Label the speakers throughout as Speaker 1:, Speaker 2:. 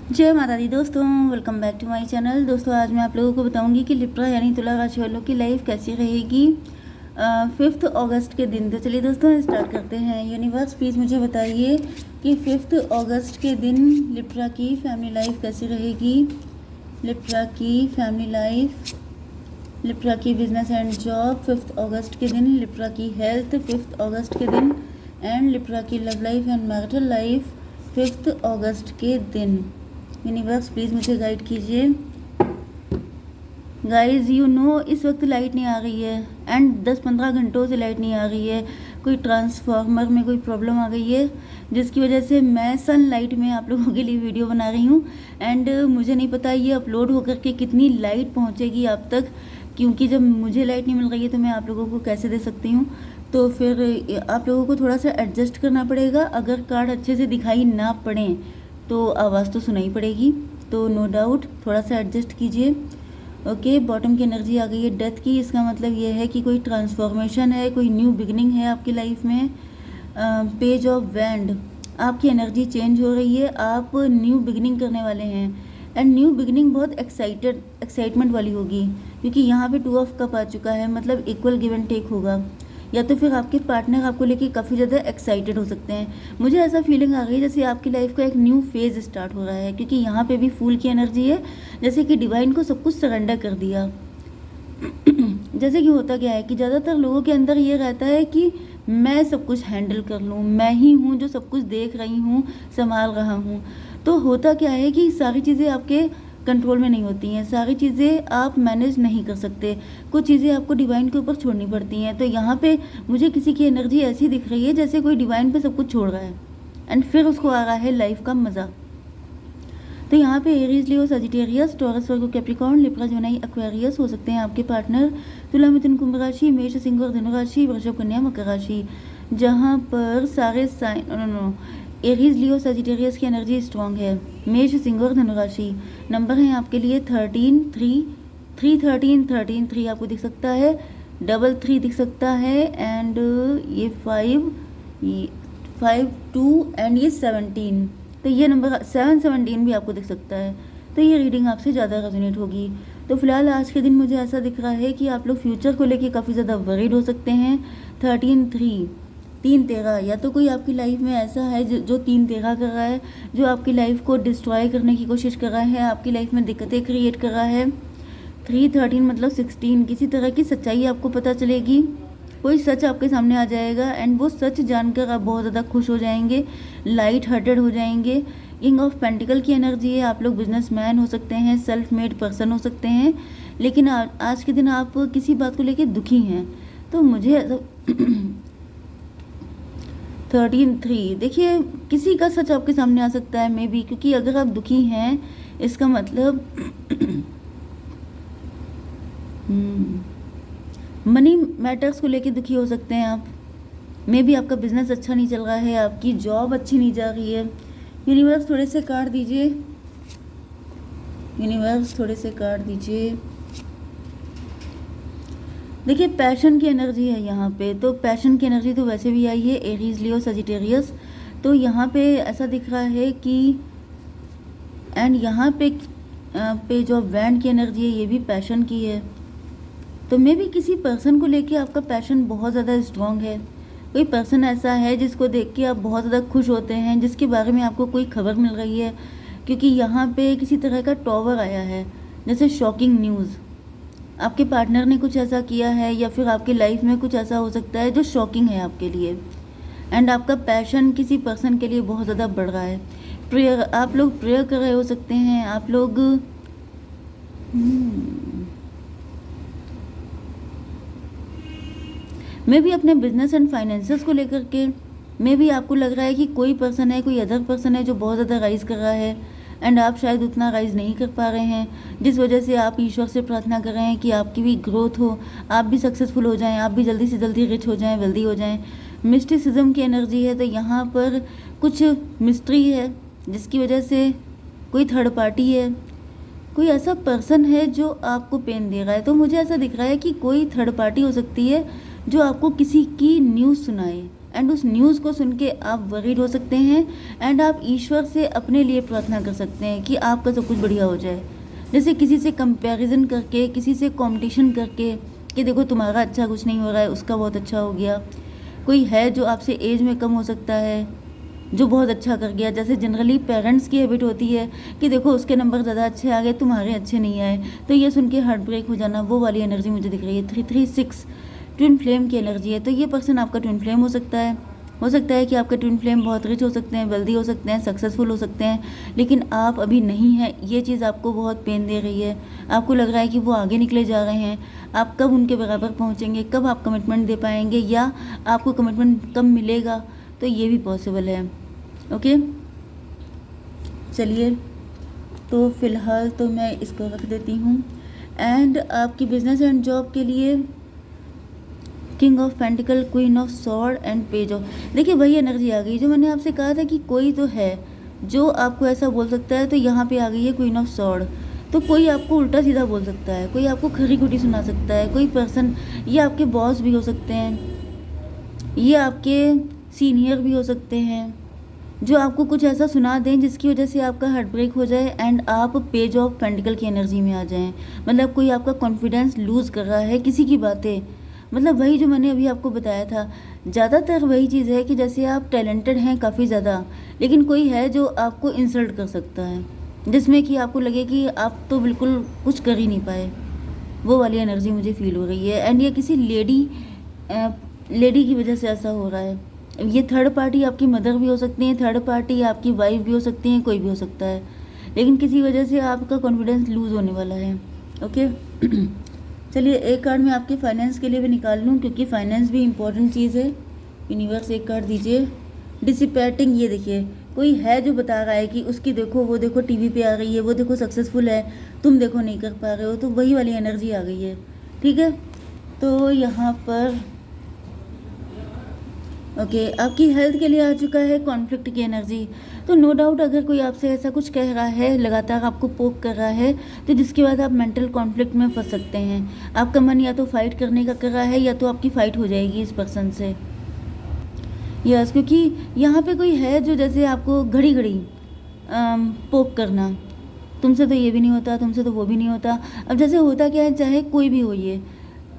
Speaker 1: जय माता दी दोस्तों, welcome back to my channel. दोस्तों आज मैं आप लोगों को बताऊंगी कि लिब्रा यानी तुला राशि वालों की लाइफ कैसी रहेगी 5 अगस्त के दिन। तो चलिए दोस्तों स्टार्ट करते हैं। यूनिवर्स प्लीज़ मुझे बताइए कि 5 अगस्त के दिन लिब्रा की फैमिली लाइफ कैसी रहेगी। लिब्रा की फैमिली लाइफ, लिब्रा की बिजनेस एंड जॉब 5 अगस्त के दिन, लिब्रा की हेल्थ 5 अगस्त के दिन एंड लिब्रा की love life and marital life 5 अगस्त के दिन। यूनिवर्स प्लीज़ मुझे गाइड कीजिए। गाइस इस वक्त लाइट नहीं आ रही है एंड 10-15 घंटों से लाइट नहीं आ रही है। कोई ट्रांसफार्मर में कोई प्रॉब्लम आ गई है जिसकी वजह से मैं सनलाइट में आप लोगों के लिए वीडियो बना रही हूँ एंड मुझे नहीं पता ये अपलोड होकर के कितनी लाइट पहुँचेगी आप तक, क्योंकि जब मुझे लाइट नहीं मिल रही है तो मैं आप लोगों को कैसे दे सकती हूँ। तो फिर आप लोगों को थोड़ा सा एडजस्ट करना पड़ेगा। अगर कार्ड अच्छे से दिखाई ना पड़े तो आवाज़ तो सुनाई पड़ेगी, तो नो डाउट थोड़ा सा एडजस्ट कीजिए। ओके, बॉटम की एनर्जी आ गई है डेथ की। इसका मतलब ये है कि कोई ट्रांसफॉर्मेशन है, कोई न्यू बिगनिंग है आपकी लाइफ में। पेज ऑफ वैंड, आपकी एनर्जी चेंज हो रही है, आप न्यू बिगनिंग करने वाले हैं एंड न्यू बिगनिंग बहुत एक्साइटमेंट वाली होगी, क्योंकि यहाँ पे 2 ऑफ कप आ चुका है, मतलब इक्वल गिव एंड टेक होगा। या तो फिर आपके पार्टनर आपको लेके काफ़ी ज़्यादा एक्साइटेड हो सकते हैं। मुझे ऐसा फीलिंग आ गई जैसे आपकी लाइफ का एक न्यू फेज़ स्टार्ट हो रहा है, क्योंकि यहाँ पे भी फूल की एनर्जी है, जैसे कि डिवाइन को सब कुछ सरेंडर कर दिया। जैसे कि होता क्या है कि ज़्यादातर लोगों के अंदर ये रहता है कि मैं सब कुछ हैंडल कर लूँ, मैं ही हूँ जो सब कुछ देख रही हूँ, संभाल रहा हूँ। तो होता क्या है कि सारी चीज़ें आपके कंट्रोल में नहीं होती हैं, सारी चीज़ें आप मैनेज नहीं कर सकते, कुछ चीज़ें आपको डिवाइन के ऊपर छोड़नी पड़ती हैं। तो यहाँ पे मुझे किसी की एनर्जी ऐसी दिख रही है जैसे कोई डिवाइन पे सब कुछ छोड़ रहा है एंड फिर उसको आ रहा है लाइफ का मज़ा। तो यहाँ पे एरीज, लियो, सजिटेरियस, टॉरस, वर्गो, कैप्रिकॉर्न, लिब्रा, जेमिनी, एक्वेरियस हो सकते हैं आपके पार्टनर। तुला, मिथुन, कुंभ राशि, मेष, सिंह और धनु राशि, वृषभ, कन्या, मकर राशि, जहाँ पर सारे साइन एरीज, लियो, सजिटेरियस की एनर्जी स्ट्रॉन्ग है। मेष, सिंह और धनु राशि, नंबर हैं आपके लिए 13, 3, 3, 13, 13, 3 आपको दिख सकता है, 3 दिख सकता है एंड ये 5, ये 5, 2 एंड ये 17। तो ये नंबर 7, 17 भी आपको दिख सकता है। तो ये रीडिंग आपसे ज़्यादा रेजोनेट होगी। तो फिलहाल आज के दिन मुझे ऐसा दिख रहा है कि आप लोग फ्यूचर को लेके काफ़ी ज़्यादा वरीड हो सकते हैं। 13, 3, 3, 13, या तो कोई आपकी लाइफ में ऐसा है जो 3, 13 कर रहा है, जो आपकी लाइफ को डिस्ट्रॉय करने की कोशिश कर रहा है, आपकी लाइफ में दिक्कतें क्रिएट कर रहा है। 3, 13 मतलब 16, किसी तरह की सच्चाई आपको पता चलेगी, कोई सच आपके सामने आ जाएगा एंड वो सच जानकर आप बहुत ज़्यादा खुश हो जाएंगे, लाइट हार्टेड हो जाएंगे। किंग ऑफ पेंटिकल की एनर्जी है, आप लोग बिजनेसमैन हो सकते हैं, सेल्फ मेड पर्सन हो सकते हैं, लेकिन आज के दिन आप किसी बात को लेकर दुखी हैं। तो मुझे 13, 3 देखिए, किसी का सच आपके सामने आ सकता है मे बी, क्योंकि अगर आप दुखी हैं इसका मतलब मनी मैटर्स को लेके दुखी हो सकते हैं आप। मे बी आपका बिजनेस अच्छा नहीं चल रहा है, आपकी जॉब अच्छी नहीं जा रही है। यूनिवर्स थोड़े से कार्ड दीजिए, यूनिवर्स थोड़े से कार्ड दीजिए। देखिए पैशन की एनर्जी है यहाँ पे, तो पैशन की एनर्जी तो वैसे भी आई है, एरीज, लियो, सजिटेरियस। तो यहाँ पे ऐसा दिख रहा है कि एंड यहाँ पे पेज ऑफ वैंड की एनर्जी है, ये भी पैशन की है। तो मे भी किसी पर्सन को लेके आपका पैशन बहुत ज़्यादा स्ट्रॉन्ग है। कोई पर्सन ऐसा है जिसको देख के आप बहुत ज़्यादा खुश होते हैं, जिसके बारे में आपको कोई खबर मिल रही है, क्योंकि यहाँ पे किसी तरह का टॉवर आया है, जैसे शॉकिंग न्यूज़। आपके पार्टनर ने कुछ ऐसा किया है या फिर आपकी लाइफ में कुछ ऐसा हो सकता है जो शॉकिंग है आपके लिए एंड आपका पैशन किसी पर्सन के लिए बहुत ज़्यादा बढ़ रहा है। प्रेयर, आप लोग प्रेयर कर रहे हो सकते हैं, आप लोग मे भी अपने बिजनेस एंड फाइनेंसेस को लेकर के मे भी आपको लग रहा है कि कोई पर्सन है, कोई अदर पर्सन है जो बहुत ज़्यादा राइज कर रहा है एंड आप शायद उतना राइज नहीं कर पा रहे हैं, जिस वजह से आप ईश्वर से प्रार्थना कर रहे हैं कि आपकी भी ग्रोथ हो, आप भी सक्सेसफुल हो जाएं, आप भी जल्दी से जल्दी रिच हो जाएं, वेल्दी हो जाएं। मिस्टिसिज्म की एनर्जी है, तो यहाँ पर कुछ मिस्ट्री है जिसकी वजह से कोई थर्ड पार्टी है, कोई ऐसा पर्सन है जो आपको पेन दे रहा है। तो मुझे ऐसा दिख रहा है कि कोई थर्ड पार्टी हो सकती है जो आपको किसी की न्यूज़ सुनाए एंड उस न्यूज़ को सुन के आप वरीड हो सकते हैं एंड आप ईश्वर से अपने लिए प्रार्थना कर सकते हैं कि आपका सब कुछ बढ़िया हो जाए। जैसे किसी से कंपैरिजन करके, किसी से कंपटीशन करके कि देखो तुम्हारा अच्छा कुछ नहीं हो रहा है, उसका बहुत अच्छा हो गया। कोई है जो आपसे एज में कम हो सकता है, जो बहुत अच्छा कर गया। जैसे जनरली पेरेंट्स की हैबिट होती है कि देखो उसके नंबर ज़्यादा अच्छे आ गए, तुम्हारे अच्छे नहीं आए, तो ये सुन के हार्ट ब्रेक हो जाना, वो वाली एनर्जी मुझे दिख रही है। 336 ट्विन फ्लेम की एनर्जी है। तो ये पर्सन आपका ट्विन फ्लेम हो सकता है। हो सकता है कि आपके ट्विन फ्लेम बहुत रिच हो सकते हैं, वेल्दी हो सकते हैं, सक्सेसफुल हो सकते हैं, लेकिन आप अभी नहीं हैं। ये चीज़ आपको बहुत पेन दे रही है। आपको लग रहा है कि वो आगे निकले जा रहे हैं। आप कब उनके बराबर पहुंचेंगे, कब आप कमिटमेंट दे पाएंगे, या आपको कमिटमेंट कब मिलेगा, तो ये भी पॉसिबल है। ओके, चलिए, तो फ़िलहाल तो मैं इसको रख देती हूँ। एंड आपकी बिजनेस एंड जॉब के लिए king of pentacle, queen of sword and page of. देखिए वही एनर्जी आ गई जो मैंने आपसे कहा था कि कोई तो है जो आपको ऐसा बोल सकता है। तो यहाँ पे आ गई है क्वीन ऑफ सॉर्ड। तो कोई आपको उल्टा सीधा बोल सकता है, कोई आपको खरी खुटी सुना सकता है, कोई पर्सन, ये आपके बॉस भी हो सकते हैं, ये आपके सीनियर भी हो सकते हैं, जो आपको कुछ ऐसा सुना दें जिसकी वजह से आपका हार्ट ब्रेक हो जाए एंड आप पेज ऑफ पेंटिकल की एनर्जी में आ जाएं। मतलब कोई आपका कॉन्फिडेंस लूज़ कर रहा है, किसी की बातें, मतलब वही जो मैंने अभी आपको बताया था। ज़्यादातर वही चीज़ है कि जैसे आप टैलेंटेड हैं काफ़ी ज़्यादा, लेकिन कोई है जो आपको इंसल्ट कर सकता है, जिसमें कि आपको लगे कि आप तो बिल्कुल कुछ कर ही नहीं पाए। वो वाली एनर्जी मुझे फील हो रही है। एंड ये किसी लेडी की वजह से ऐसा हो रहा है। ये थर्ड पार्टी आपकी मदर भी हो सकती है, थर्ड पार्टी आपकी वाइफ भी हो सकती है, कोई भी हो सकता है, लेकिन किसी वजह से आपका कॉन्फिडेंस लूज़ होने वाला है। ओके चलिए, एक कार्ड मैं आपके फाइनेंस के लिए भी निकाल लूँ, क्योंकि फाइनेंस भी इम्पोर्टेंट चीज़ है। यूनिवर्स एक कार्ड दीजिए। डिसिपेटिंग, ये देखिए कोई है जो बता रहा है कि उसकी देखो, वो देखो टीवी पे आ रही है, वो देखो सक्सेसफुल है, तुम देखो नहीं कर पा रहे हो। तो वही वाली एनर्जी आ गई है। ठीक है, तो यहाँ पर ओके आपकी हेल्थ के लिए आ चुका है कॉन्फ्लिक्ट की एनर्जी। तो नो डाउट अगर कोई आपसे ऐसा कुछ कह रहा है, लगातार आपको पोक कर रहा है, तो जिसके बाद आप मेंटल कॉन्फ्लिक्ट में फंस सकते हैं। आपका मन या तो फाइट करने का कर रहा है, या तो आपकी फ़ाइट हो जाएगी इस पर्सन से। यस, क्योंकि यहाँ पे कोई है जो जैसे आपको घड़ी घड़ी पोक करना, तुमसे तो ये भी नहीं होता, तुमसे तो वो भी नहीं होता। अब जैसे होता क्या है, चाहे कोई भी हो, ये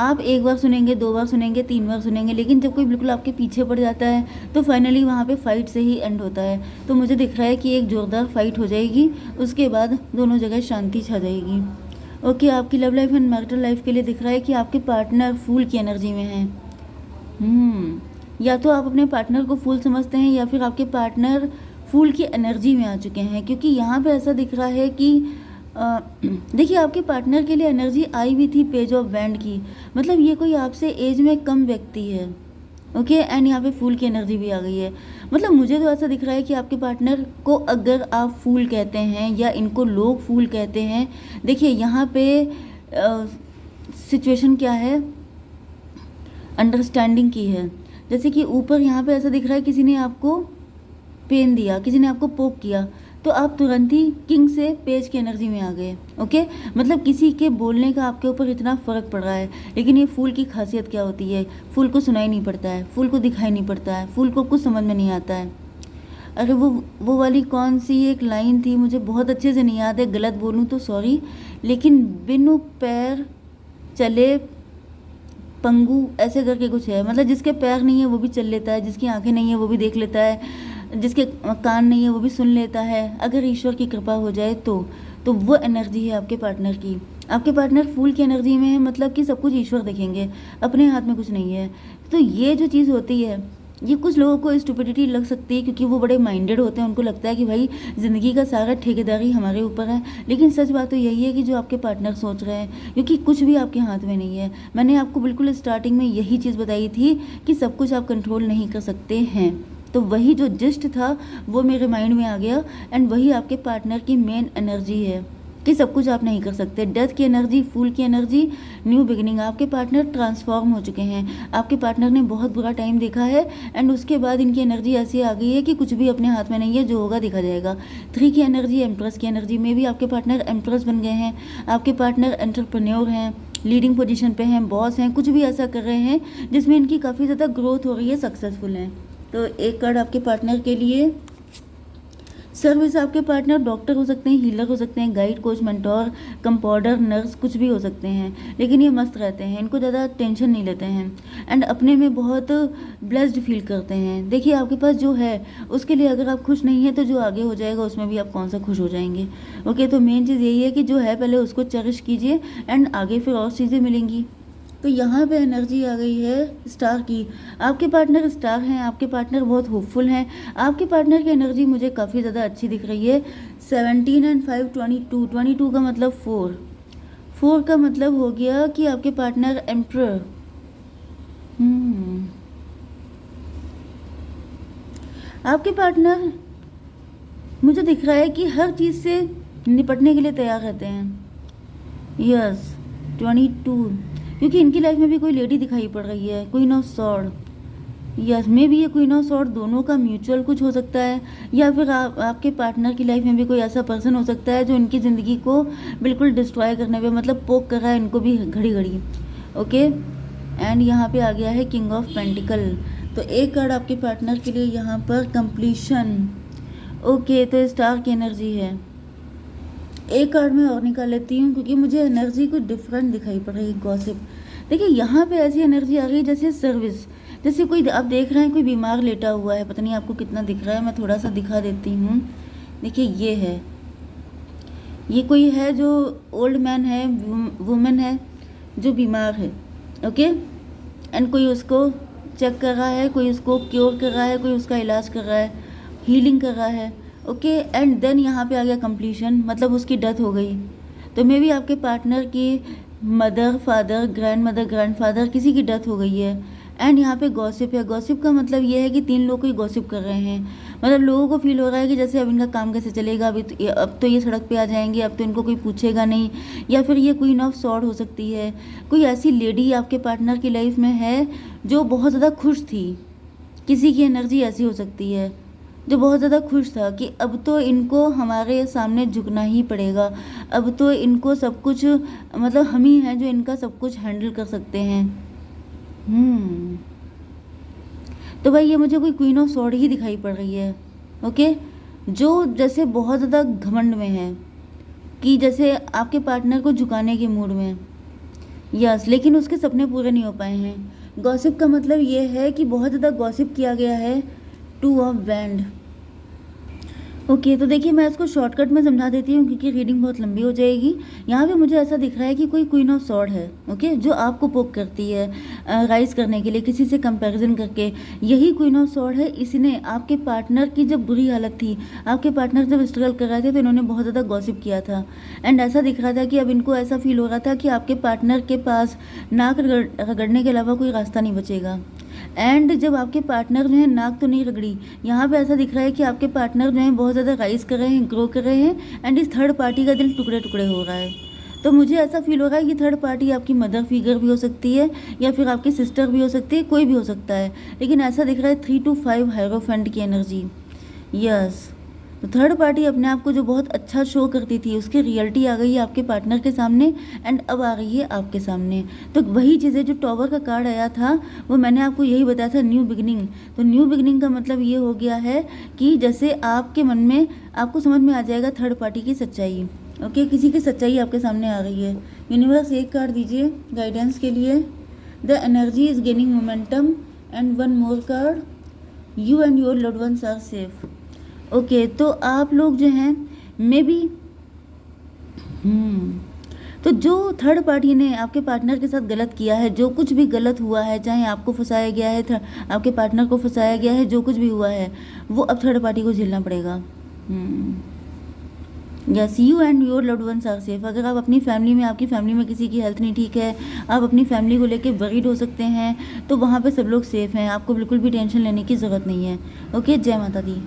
Speaker 1: आप एक बार सुनेंगे, 2 बार सुनेंगे, 3 बार सुनेंगे, लेकिन जब कोई बिल्कुल आपके पीछे पड़ जाता है तो फाइनली वहाँ पे फ़ाइट से ही एंड होता है। तो मुझे दिख रहा है कि एक ज़ोरदार फाइट हो जाएगी, उसके बाद दोनों जगह शांति छा जाएगी। ओके, आपकी love life and marital life के लिए दिख रहा है कि आपके पार्टनर फूल की एनर्जी में हैं। या तो आप अपने पार्टनर को फूल समझते हैं, या फिर आपके पार्टनर फूल की एनर्जी में आ चुके हैं, क्योंकि यहाँ पे ऐसा दिख रहा है कि देखिए आपके पार्टनर के लिए एनर्जी आई भी थी पेज ऑफ वैंड की। मतलब ये कोई आपसे एज में कम व्यक्ति है। ओके, एंड यहाँ पे फूल की एनर्जी भी आ गई है। मतलब मुझे तो ऐसा दिख रहा है कि आपके पार्टनर को अगर आप फूल कहते हैं, या इनको लोग फूल कहते हैं, देखिए यहाँ पे सिचुएशन क्या है, अंडरस्टैंडिंग की है। जैसे कि ऊपर यहाँ पे ऐसा दिख रहा है किसी ने आपको पेन दिया, किसी ने आपको पोक किया, तो आप तुरंत ही किंग से पेज की एनर्जी में आ गए। ओके, मतलब किसी के बोलने का आपके ऊपर इतना फ़र्क पड़ रहा है। लेकिन ये फूल की खासियत क्या होती है, फूल को सुनाई नहीं पड़ता है, फूल को दिखाई नहीं पड़ता है, फूल को कुछ समझ में नहीं आता है। अरे वो वाली कौन सी एक लाइन थी, मुझे बहुत अच्छे से नहीं याद है, गलत बोलूँ तो सॉरी, लेकिन बिनु पैर चले पंगु, ऐसे करके कुछ है। मतलब जिसके पैर नहीं है वो भी चल लेता है, जिसकी आंखें नहीं है वो भी देख लेता है, जिसके कान नहीं है वो भी सुन लेता है, अगर ईश्वर की कृपा हो जाए तो वो एनर्जी है आपके पार्टनर की। आपके पार्टनर फूल की एनर्जी में है, मतलब कि सब कुछ ईश्वर देखेंगे, अपने हाथ में कुछ नहीं है। तो ये जो चीज़ होती है, ये कुछ लोगों को स्टुपिडिटी लग सकती है, क्योंकि वो बड़े माइंडेड होते हैं, उनको लगता है कि भाई ज़िंदगी का सारा ठेकेदारी हमारे ऊपर है। लेकिन सच बात तो यही है कि जो आपके पार्टनर सोच रहे हैं, क्योंकि कुछ भी आपके हाथ में नहीं है। मैंने आपको बिल्कुल स्टार्टिंग में यही चीज़ बताई थी कि सब कुछ आप कंट्रोल नहीं कर सकते हैं। तो वही जो जिस्ट था वो मेरे माइंड में आ गया, एंड वही आपके पार्टनर की मेन एनर्जी है कि सब कुछ आप नहीं कर सकते। डेथ की एनर्जी, फूल की एनर्जी, न्यू बिगिनिंग। आपके पार्टनर ट्रांसफॉर्म हो चुके हैं, आपके पार्टनर ने बहुत बुरा टाइम देखा है, एंड उसके बाद इनकी एनर्जी ऐसी आ गई है कि कुछ भी अपने हाथ में नहीं है, जो होगा दिखा जाएगा। 3 की एनर्जी, एम्प्रेस की एनर्जी में भी आपके पार्टनर एम्प्रेस बन गए हैं। आपके पार्टनर एंटरप्रेन्योर हैं, लीडिंग पोजीशन पे हैं, बॉस हैं, कुछ भी ऐसा कर रहे हैं जिसमें इनकी काफ़ी ज़्यादा ग्रोथ हो रही है, सक्सेसफुल हैं। तो एक कार्ड आपके पार्टनर के लिए सर्विस। आपके पार्टनर डॉक्टर हो सकते हैं, हीलर हो सकते हैं, guide, coach, mentor, compounder, nurse, कुछ भी हो सकते हैं, लेकिन ये मस्त रहते हैं, इनको ज़्यादा टेंशन नहीं लेते हैं एंड अपने में बहुत ब्लेस्ड फील करते हैं। देखिए आपके पास जो है उसके लिए अगर आप खुश नहीं हैं तो जो आगे हो जाएगा उसमें भी आप कौन सा खुश हो जाएंगे। ओके, तो मेन चीज़ यही है कि जो है पहले उसको चेरिश कीजिए एंड आगे फिर और चीज़ें मिलेंगी। तो यहाँ पे एनर्जी आ गई है स्टार की। आपके पार्टनर स्टार हैं, आपके पार्टनर बहुत होपफुल हैं, आपके पार्टनर की एनर्जी मुझे काफ़ी ज़्यादा अच्छी दिख रही है। 17 एंड 5 22, 22 का मतलब 4 का मतलब हो गया कि आपके पार्टनर एम्परर। आपके पार्टनर मुझे दिख रहा है कि हर चीज़ से निपटने के लिए तैयार रहते हैं। यस 22, क्योंकि इनकी लाइफ में भी कोई लेडी दिखाई पड़ रही है, queen of sword. Yes may भी ये क्वीन ऑफ सॉर्ड दोनों का म्यूचुअल कुछ हो सकता है, या फिर आपके पार्टनर की लाइफ में भी कोई ऐसा पर्सन हो सकता है जो इनकी ज़िंदगी को बिल्कुल डिस्ट्रॉय करने पे मतलब पोक कर रहा है इनको भी घड़ी घड़ी। ओके, एंड यहाँ पे आ गया है किंग ऑफ पेंटिकल। तो एक कार्ड आपके पार्टनर के लिए यहाँ पर कंप्लीशन। ओके, तो स्टार की एनर्जी है। एक कार्ड मैं और निकाल लेती हूँ क्योंकि मुझे एनर्जी कुछ डिफरेंट दिखाई पड़ रही है। गॉसिप, देखिए यहाँ पे ऐसी एनर्जी आ गई जैसे सर्विस, जैसे कोई आप देख रहे हैं कोई बीमार लेटा हुआ है, पता नहीं आपको कितना दिख रहा है, मैं थोड़ा सा दिखा देती हूँ। देखिए ये है, ये कोई है जो ओल्ड मैन है, वुमेन है जो बीमार है। ओके, एंड कोई उसको चेक कर रहा है, कोई उसको क्योर कर रहा है, कोई उसका इलाज कर रहा है, हीलिंग कर रहा है। ओके, एंड देन यहाँ पे आ गया कंप्लीशन, मतलब उसकी डेथ हो गई। तो मे भी आपके पार्टनर की mother, father, grand mother, grand father किसी की डेथ हो गई है। एंड यहाँ पे गॉसिप है। गॉसिप का मतलब ये है कि 3 लोग कोई गॉसिप कर रहे हैं, मतलब लोगों को फील हो रहा है कि जैसे अब इनका काम कैसे चलेगा, अब तो ये सड़क पे आ जाएंगे, अब तो इनको कोई पूछेगा नहीं। या फिर ये क्वीन ऑफ सॉर्ड हो सकती है, कोई ऐसी लेडी आपके पार्टनर की लाइफ में है जो बहुत ज़्यादा खुश थी। किसी की एनर्जी ऐसी हो सकती है जो बहुत ज़्यादा खुश था कि अब तो इनको हमारे सामने झुकना ही पड़ेगा, अब तो इनको सब कुछ, मतलब हम ही हैं जो इनका सब कुछ हैंडल कर सकते हैं। तो भाई ये मुझे कोई क्वीन ऑफ सॉर्ड ही दिखाई पड़ रही है। ओके, जो जैसे बहुत ज़्यादा घमंड में है कि जैसे आपके पार्टनर को झुकाने के मूड में। यस, लेकिन उसके सपने पूरे नहीं हो पाए हैं। गॉसिप का मतलब ये है कि बहुत ज़्यादा गॉसिप किया गया है। 2 ऑफ बैंड। ओके, तो देखिए मैं इसको शॉर्टकट में समझा देती हूँ क्योंकि रीडिंग बहुत लंबी हो जाएगी। यहाँ पे मुझे ऐसा दिख रहा है कि कोई क्वीन ऑफ सॉर्ड है। ओके, जो आपको पोक करती है राइज करने के लिए, किसी से कंपैरिजन करके। यही क्वीन ऑफ सॉर्ड है, इसने आपके पार्टनर की जब बुरी हालत थी, आपके पार्टनर जब स्ट्रगल कर रहे थे तो इन्होंने बहुत ज़्यादा गॉसिप किया था। एंड ऐसा दिख रहा था कि अब इनको ऐसा फील हो रहा था कि आपके पार्टनर के पास नाक रगड़ने के अलावा कोई रास्ता नहीं बचेगा। एंड जब आपके पार्टनर जो है नाक तो नहीं रगड़ी, यहाँ पे ऐसा दिख रहा है कि आपके पार्टनर जो है बहुत ज़्यादा राइज कर रहे हैं, ग्रो कर रहे हैं, एंड इस थर्ड पार्टी का दिल टुकड़े टुकड़े हो रहा है। तो मुझे ऐसा फील हो रहा है कि थर्ड पार्टी आपकी मदर फिगर भी हो सकती है या फिर आपकी सिस्टर भी हो सकती है, कोई भी हो सकता है, लेकिन ऐसा दिख रहा है 3 to 5 हायरोफेंट की एनर्जी। यस, तो थर्ड पार्टी अपने आप को जो बहुत अच्छा शो करती थी उसकी रियलिटी आ गई है आपके पार्टनर के सामने, एंड अब आ गई है आपके सामने। तो वही चीज़ें जो टॉवर का कार्ड आया था वो मैंने आपको यही बताया था, न्यू बिगनिंग। तो न्यू बिगनिंग का मतलब ये हो गया है कि जैसे आपके मन में आपको समझ में आ जाएगा थर्ड पार्टी की सच्चाई। ओके, किसी की सच्चाई आपके सामने आ रही है। यूनिवर्स एक कार्ड दीजिए गाइडेंस के लिए। The energy is gaining momentum and 1 more card, you and your loved ones are safe. Okay, तो आप लोग जो हैं मे बी तो जो थर्ड पार्टी ने आपके पार्टनर के साथ गलत किया है, जो कुछ भी गलत हुआ है, चाहे आपको फंसाया गया है, आपके पार्टनर को फंसाया गया है, जो कुछ भी हुआ है वो अब थर्ड पार्टी को झेलना पड़ेगा। Yes, you and your loved ones are safe. अगर आप अपनी फैमिली में, आपकी फैमिली में किसी की हेल्थ नहीं ठीक है, आप अपनी फैमिली को लेके वरीड हो सकते हैं, तो वहाँ पे सब लोग सेफ हैं, आपको बिल्कुल भी टेंशन लेने की ज़रूरत नहीं है। ओके, जय माता दी।